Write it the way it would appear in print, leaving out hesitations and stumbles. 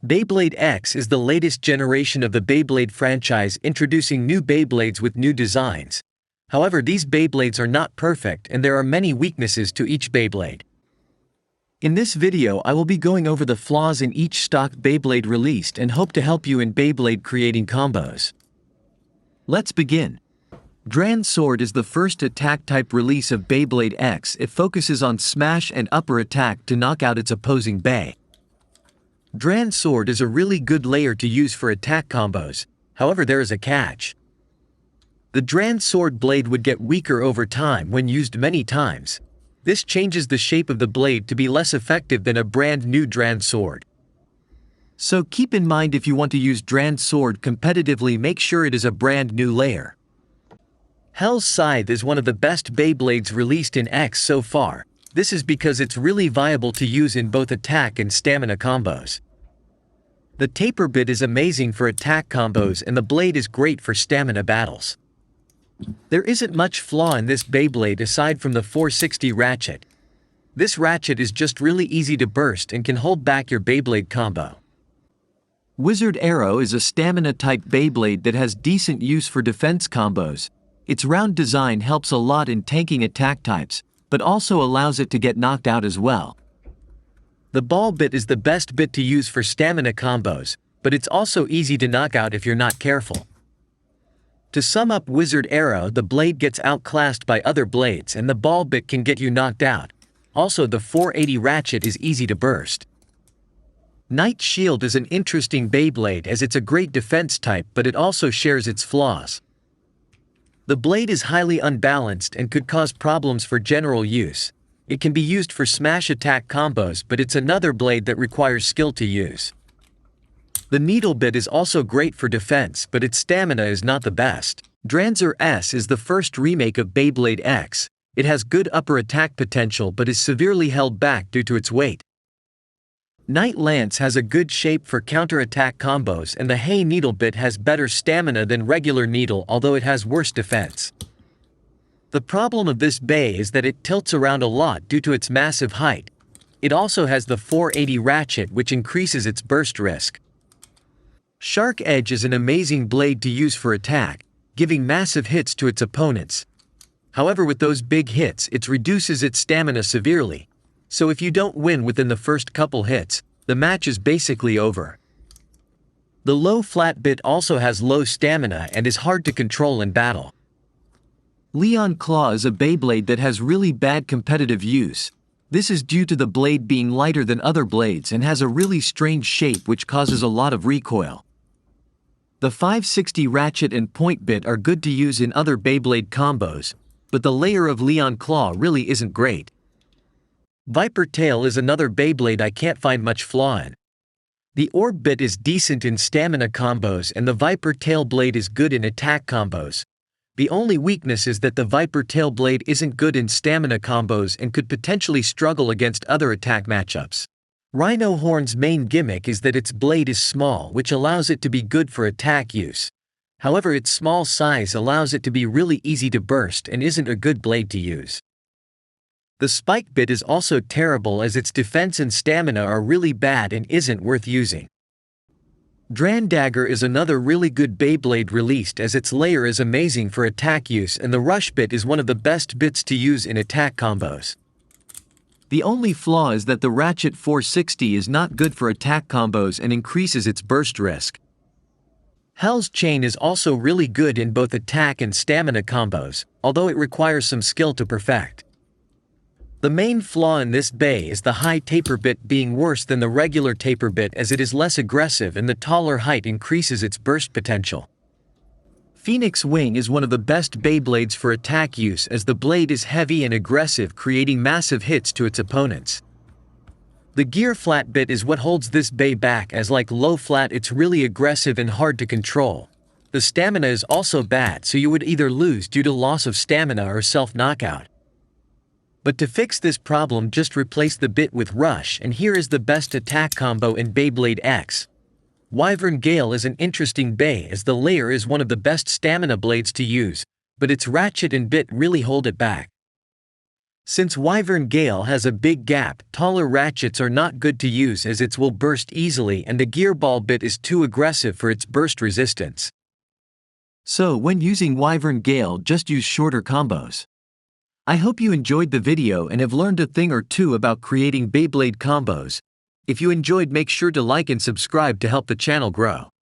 Beyblade X is the latest generation of the Beyblade franchise, introducing new Beyblades with new designs. However, these Beyblades are not perfect and there are many weaknesses to each Beyblade. In this video I will be going over the flaws in each stock Beyblade released and hope to help you in Beyblade creating combos. Let's begin. Drand Sword is the first attack type release of Beyblade X. It focuses on smash and upper attack to knock out its opposing Bey. Drand Sword is a really good layer to use for attack combos, however there is a catch. The Drand Sword blade would get weaker over time when used many times. This changes the shape of the blade to be less effective than a brand new Drand Sword. So keep in mind, if you want to use Drand Sword competitively, make sure it is a brand new layer. Hellthe is one of the best Beyblades released in X so far. This is because it's really viable to use in both attack and stamina combos. The taper bit is amazing for attack combos and the blade is great for stamina battles. There isn't much flaw in this Beyblade aside from the 460 ratchet. This ratchet is just really easy to burst and can hold back your Beyblade combo. Wizard Arrow is a stamina type Beyblade that has decent use for defense combos. Its round design helps a lot in tanking attack types, but also allows it to get knocked out as well. The ball bit is the best bit to use for stamina combos, but it's also easy to knock out if you're not careful. To sum up Wizard Arrow, the blade gets outclassed by other blades and the ball bit can get you knocked out. Also, the 480 ratchet is easy to burst. Knight Shield is an interesting Beyblade as it's a great defense type, but it also shares its flaws. The blade is highly unbalanced and could cause problems for general use. It can be used for smash attack combos, but it's another blade that requires skill to use. The needle bit is also great for defense, but its stamina is not the best. Drand Dagger S is the first remake of Beyblade X. It has good upper attack potential but is severely held back due to its weight. Knight Lance has a good shape for counter-attack combos, and the Hay Needle bit has better stamina than regular needle, although it has worse defense. The problem of this Bey is that it tilts around a lot due to its massive height. It also has the 480 ratchet, which increases its burst risk. Shark Edge is an amazing blade to use for attack, giving massive hits to its opponents. However, with those big hits it reduces its stamina severely. So if you don't win within the first couple hits, the match is basically over. The low flat bit also has low stamina and is hard to control in battle. Leon Claw is a Beyblade that has really bad competitive use. This is due to the blade being lighter than other blades and has a really strange shape which causes a lot of recoil. The 560 ratchet and point bit are good to use in other Beyblade combos, but the layer of Leon Claw really isn't great. Viper Tail is another Beyblade I can't find much flaw in. The orb bit is decent in stamina combos and the Viper Tail blade is good in attack combos. The only weakness is that the Viper Tail blade isn't good in stamina combos and could potentially struggle against other attack matchups. Rhino Horn's main gimmick is that its blade is small, which allows it to be good for attack use. However, its small size allows it to be really easy to burst and isn't a good blade to use. The spike bit is also terrible as its defense and stamina are really bad and isn't worth using. Drand Dagger is another really good Beyblade released as its layer is amazing for attack use and the rush bit is one of the best bits to use in attack combos. The only flaw is that the ratchet 460 is not good for attack combos and increases its burst risk. Hell's Chain is also really good in both attack and stamina combos, although it requires some skill to perfect. The main flaw in this Bey is the high taper bit being worse than the regular taper bit as it is less aggressive and the taller height increases its burst potential. Phoenix Wing is one of the best Beyblades for attack use as the blade is heavy and aggressive, creating massive hits to its opponents. The gear flat bit is what holds this Bey back as like low flat it's really aggressive and hard to control. The stamina is also bad, so you would either lose due to loss of stamina or self-knockout. But to fix this problem, just replace the bit with Rush, and here is the best attack combo in Beyblade X. Wyvern Gale is an interesting Bey as the layer is one of the best stamina blades to use, but its ratchet and bit really hold it back. Since Wyvern Gale has a big gap, taller ratchets are not good to use as its will burst easily and the gear ball bit is too aggressive for its burst resistance. So when using Wyvern Gale, just use shorter combos. I hope you enjoyed the video and have learned a thing or two about creating Beyblade combos. If you enjoyed, make sure to like and subscribe to help the channel grow.